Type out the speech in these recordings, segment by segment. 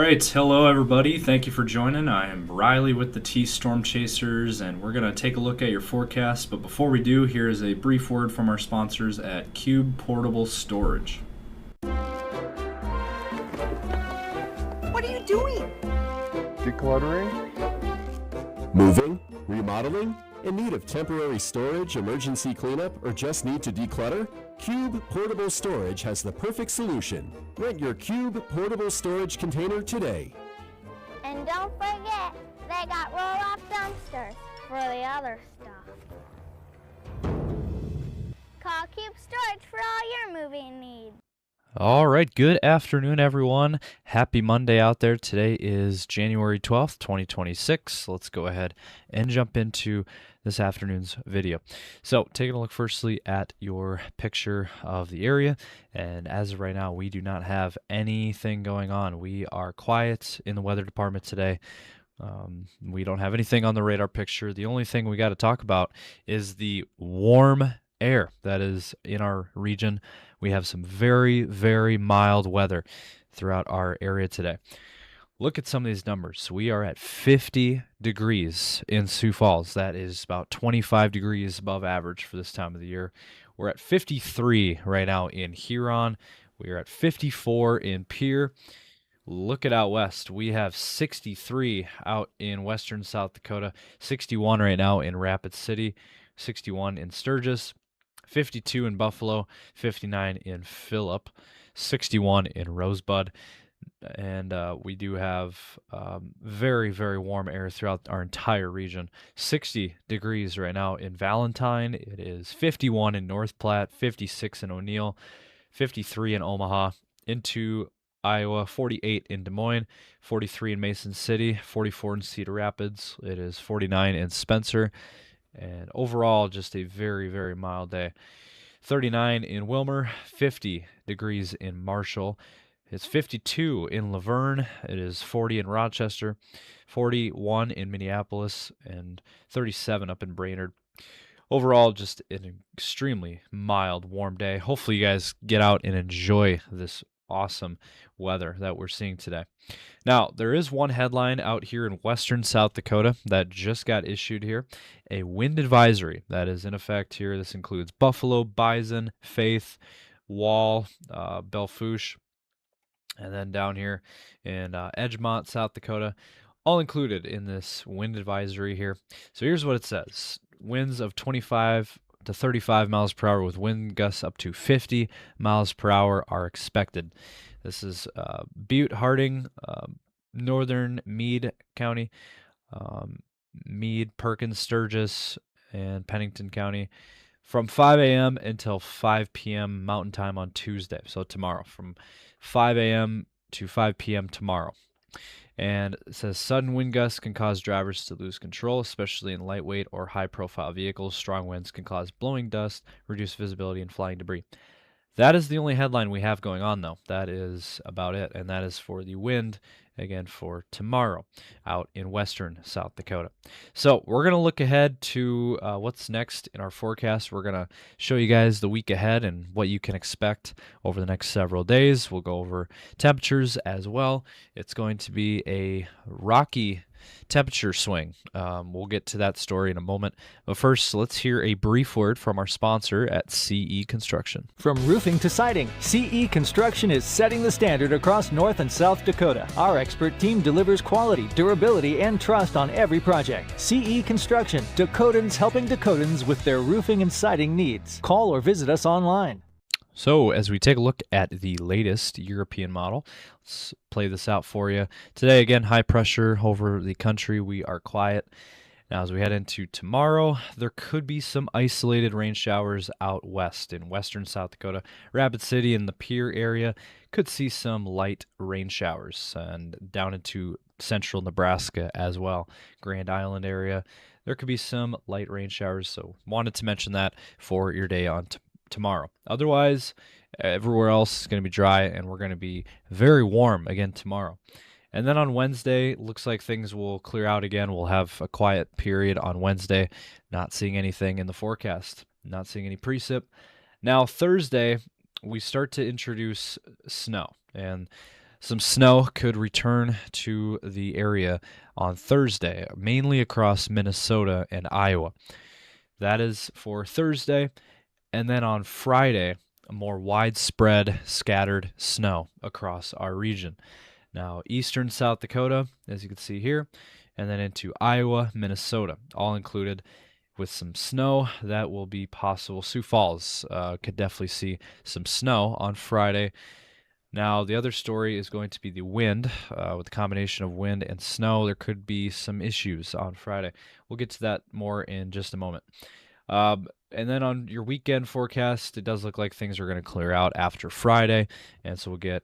right, hello everybody. Thank you for joining. I am Riley with the T Storm Chasers, and we're going to take a look at your forecast. But before we do, here is a brief word from our sponsors at Cube Portable Storage. What are you doing? Decluttering? Moving? Remodeling? In need of temporary storage, emergency cleanup, or just need to declutter? Cube Portable Storage has the perfect solution. Rent your Cube Portable Storage container today. And don't forget, they got roll-off dumpsters for the other stuff. Call Cube Storage for all your moving needs. All right, good afternoon, everyone. Happy Monday out there. Today is January 12th, 2026. Let's go ahead and jump into this afternoon's video. So, taking a look firstly at your picture of the area, and as of right now, we do not have anything going on. We are quiet in the weather department today. We don't have anything on the radar picture. The only thing we got to talk about is the warm air that is in our region. We have some very, very mild weather throughout our area today. Look at some of these numbers. We are at 50 degrees in Sioux Falls. That is about 25 degrees above average for this time of the year. We're at 53 right now in Huron. We are at 54 in Pierre. Look at out west. We have 63 out in western South Dakota, 61 right now in Rapid City, 61 in Sturgis, 52 in Buffalo, 59 in Phillip, 61 in Rosebud. And we do have very, very warm air throughout our entire region. 60 degrees right now in Valentine. It is 51 in North Platte, 56 in O'Neill, 53 in Omaha, into Iowa, 48 in Des Moines, 43 in Mason City, 44 in Cedar Rapids. It is 49 in Spencer. And overall, just a very, very mild day. 39 in Wilmer, 50 degrees in Marshall. It's 52 in Laverne. It is 40 in Rochester, 41 in Minneapolis, and 37 up in Brainerd. Overall, just an extremely mild, warm day. Hopefully you guys get out and enjoy this awesome weather that we're seeing today. Now, there is one headline out here in western South Dakota that just got issued here. A wind advisory that is in effect here. This includes Buffalo, Bison, Faith, Wall, Belle Fourche, and then down here in Edgemont, South Dakota, all included in this wind advisory here. So here's what it says. Winds of 25 to 35 miles per hour with wind gusts up to 50 miles per hour are expected. This is Butte, Harding, northern Meade County, Meade, Perkins, Sturgis, and Pennington County from 5 a.m. until 5 p.m. Mountain Time on Tuesday, so tomorrow, from 5 a.m. to 5 p.m. tomorrow. And it says sudden wind gusts can cause drivers to lose control, especially in lightweight or high-profile vehicles. Strong winds can cause blowing dust, reduce visibility, and flying debris. That is the only headline we have going on, though. That is about it, and that is for the wind, again, for tomorrow out in western South Dakota. So we're going to look ahead to what's next in our forecast. We're going to show you guys the week ahead and what you can expect over the next several days. We'll go over temperatures as well. It's going to be a rocky temperature swing. We'll get to that story in a moment. But first, let's hear a brief word from our sponsor at CE Construction. From roofing to siding, CE Construction is setting the standard across North and South Dakota. Our expert team delivers quality, durability, and trust on every project. CE Construction, Dakotans helping Dakotans with their roofing and siding needs. Call or visit us online. So as we take a look at the latest European model, let's play this out for you. Today, again, high pressure over the country. We are quiet. Now, as we head into tomorrow, there could be some isolated rain showers out west in western South Dakota. Rapid City and the Pierre area could see some light rain showers, and down into central Nebraska as well. Grand Island area, there could be some light rain showers, so wanted to mention that for your day on tomorrow. Otherwise, everywhere else is going to be dry, and we're going to be very warm again tomorrow. And then on Wednesday, looks like things will clear out again. We'll have a quiet period on Wednesday, not seeing anything in the forecast, not seeing any precip. Now, Thursday, we start to introduce snow. And Some snow could return to the area on Thursday, mainly across Minnesota and Iowa. That is for Thursday. And then on Friday, a more widespread scattered snow across our region. Now, eastern South Dakota, as you can see here, and then into Iowa, Minnesota, all included with some snow that will be possible. Sioux Falls could definitely see some snow on Friday. Now, the other story is going to be the wind. With the combination of wind and snow, there could be some issues on Friday. We'll get to that more in just a moment. And then on your weekend forecast, it does look like things are going to clear out after Friday, and so we'll get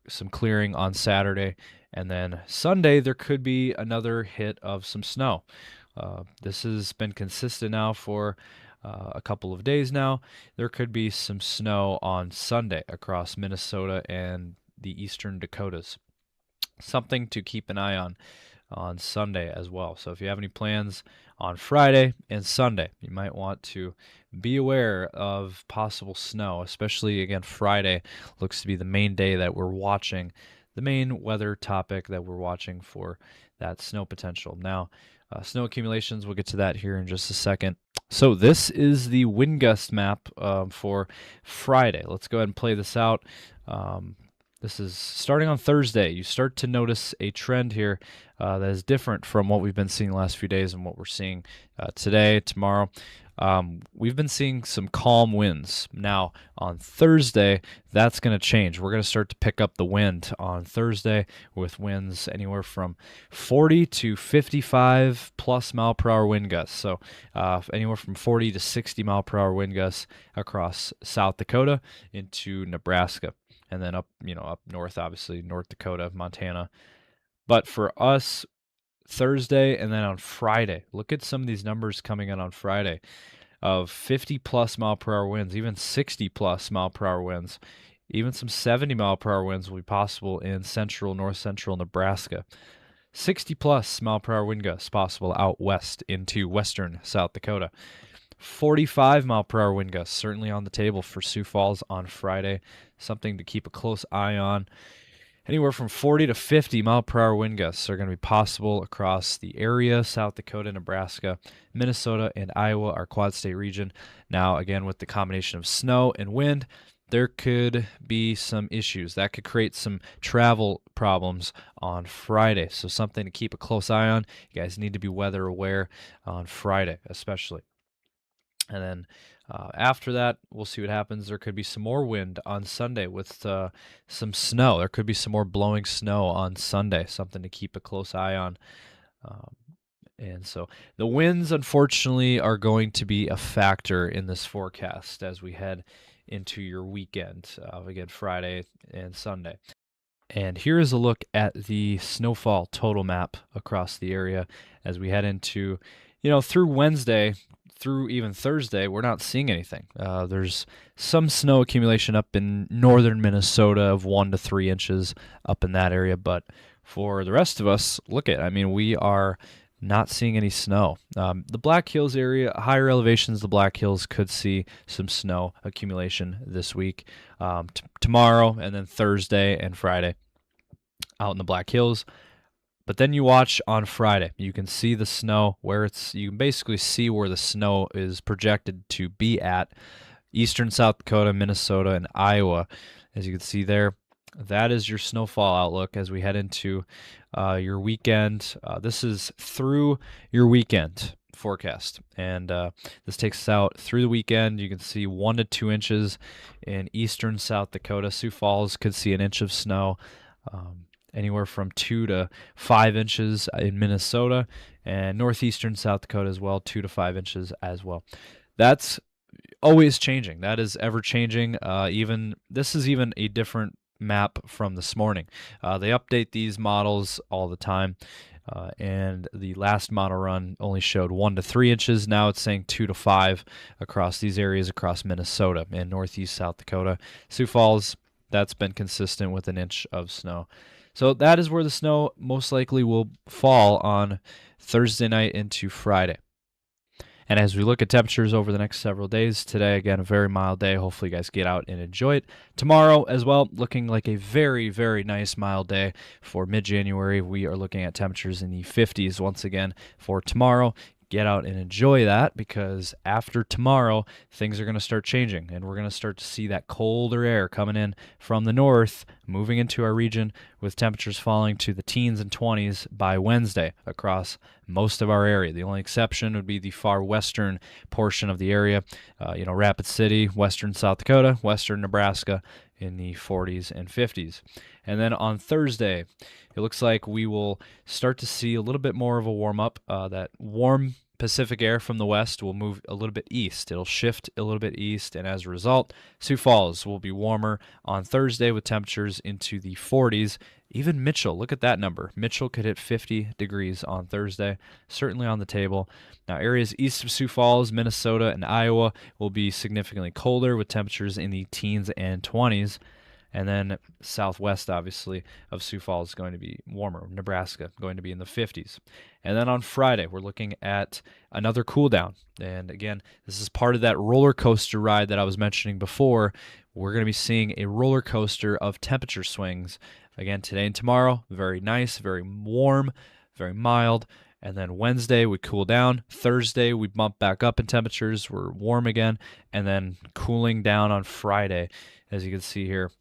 some clearing on Saturday. And then Sunday, there could be another hit of some snow. This has been consistent now for a couple of days now. There could be some snow on Sunday across Minnesota and the eastern Dakotas. Something to keep an eye on Sunday as well. So if you have any plans on Friday and Sunday, you might want to be aware of possible snow, especially, again, Friday looks to be the main day that we're watching, the main weather topic that we're watching for that snow potential. Now, snow accumulations, we'll get to that here in just a second. So this is the wind gust map for Friday. Let's go ahead and play this out. This is starting on Thursday. You start to notice a trend here that is different from what we've been seeing the last few days and what we're seeing today, tomorrow. We've been seeing some calm winds. Now, on Thursday, that's going to change. We're going to start to pick up the wind on Thursday with winds anywhere from 40 to 55 plus mile per hour wind gusts. So anywhere from 40 to 60 mile per hour wind gusts across South Dakota into Nebraska. And then up north, obviously, North Dakota, Montana. But for us, Thursday and then on Friday, look at some of these numbers coming in on Friday of 50 plus mile per hour winds, even 60 plus mile per hour winds, even some 70 mile per hour winds will be possible in north central Nebraska. 60 plus mile per hour wind gusts possible out west into western South Dakota. 45 mile per hour wind gusts certainly on the table for Sioux Falls on Friday. Something to keep a close eye on. Anywhere from 40 to 50 mile per hour wind gusts are going to be possible across the area, South Dakota, Nebraska, Minnesota, and Iowa, our quad state region. Now, again, with the combination of snow and wind, there could be some issues. That could create some travel problems on Friday. So something to keep a close eye on. You guys need to be weather aware on Friday, especially. And then after that, we'll see what happens. There could be some more wind on Sunday with some snow. There could be some more blowing snow on Sunday, something to keep a close eye on. And so the winds, unfortunately, are going to be a factor in this forecast as we head into your weekend, again, Friday and Sunday. And here is a look at the snowfall total map across the area as we head into, through Wednesday, through even Thursday, we're not seeing anything. There's some snow accumulation up in northern Minnesota of 1 to 3 inches up in that area. But for the rest of us, we are not seeing any snow. The Black Hills area, higher elevations, the Black Hills could see some snow accumulation this week, tomorrow, and then Thursday and Friday out in the Black Hills. But then you watch on Friday, you can see the snow you can basically see where the snow is projected to be at eastern South Dakota, Minnesota, and Iowa. As you can see there, that is your snowfall outlook as we head into your weekend. This is through your weekend forecast, and this takes us out through the weekend. You can see 1 to 2 inches in eastern South Dakota. Sioux Falls could see an inch of snow. Anywhere from 2 to 5 inches in Minnesota, and northeastern South Dakota as well, 2 to 5 inches as well. That's always changing. That is ever changing. This is even a different map from this morning. They update these models all the time, and the last model run only showed 1 to 3 inches. Now it's saying 2 to 5 across these areas across Minnesota and northeast South Dakota. Sioux Falls, that's been consistent with an inch of snow. So that is where the snow most likely will fall on Thursday night into Friday. And as we look at temperatures over the next several days, today, again, a very mild day. Hopefully you guys get out and enjoy it. Tomorrow as well, looking like a very, very nice mild day for mid-January. We are looking at temperatures in the 50s once again for tomorrow. Get out and enjoy that, because after tomorrow, things are going to start changing, and we're going to start to see that colder air coming in from the north, moving into our region, with temperatures falling to the teens and 20s by Wednesday across most of our area. The only exception would be the far western portion of the area, Rapid City, western South Dakota, western Nebraska, in the 40s and 50s. And then on Thursday, it looks like we will start to see a little bit more of a warm-up. That warm Pacific air from the west will move a little bit east. It'll shift a little bit east, and as a result, Sioux Falls will be warmer on Thursday with temperatures into the 40s. Even Mitchell, look at that number. Mitchell could hit 50 degrees on Thursday, certainly on the table. Now, areas east of Sioux Falls, Minnesota, and Iowa will be significantly colder with temperatures in the teens and 20s. And then southwest, obviously, of Sioux Falls is going to be warmer. Nebraska going to be in the 50s. And then on Friday, we're looking at another cool down. And again, this is part of that roller coaster ride that I was mentioning before. We're going to be seeing a roller coaster of temperature swings. Again, today and tomorrow, very nice, very warm, very mild. And then Wednesday, we cool down. Thursday, we bump back up in temperatures. We're warm again. And then cooling down on Friday, as you can see here.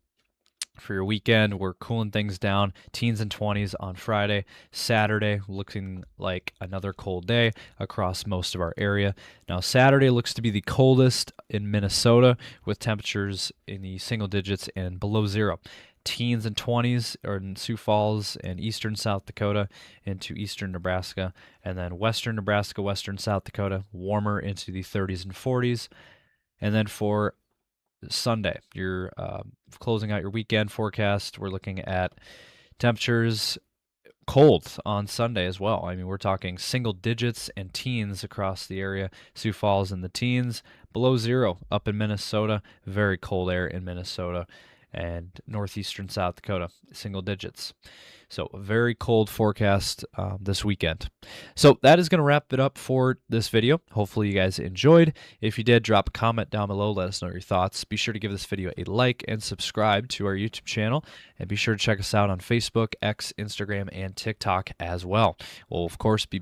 For your weekend, we're cooling things down, teens and 20s on Friday. Saturday, looking like another cold day across most of our area. Now, Saturday looks to be the coldest in Minnesota, with temperatures in the single digits and below zero. Teens and 20s are in Sioux Falls and eastern South Dakota into eastern Nebraska, and then western Nebraska, western South Dakota, warmer into the 30s and 40s. And then for Sunday, you're closing out your weekend forecast. We're looking at temperatures cold on Sunday as well. I mean, we're talking single digits and teens across the area. Sioux Falls in the teens, below zero up in Minnesota, very cold air in Minnesota, and northeastern South Dakota, single digits. So a very cold forecast this weekend. So that is going to wrap it up for this video. Hopefully you guys enjoyed. If you did, drop a comment down below. Let us know your thoughts. Be sure to give this video a like and subscribe to our YouTube channel. And be sure to check us out on Facebook, X, Instagram, and TikTok as well. We'll, of course, be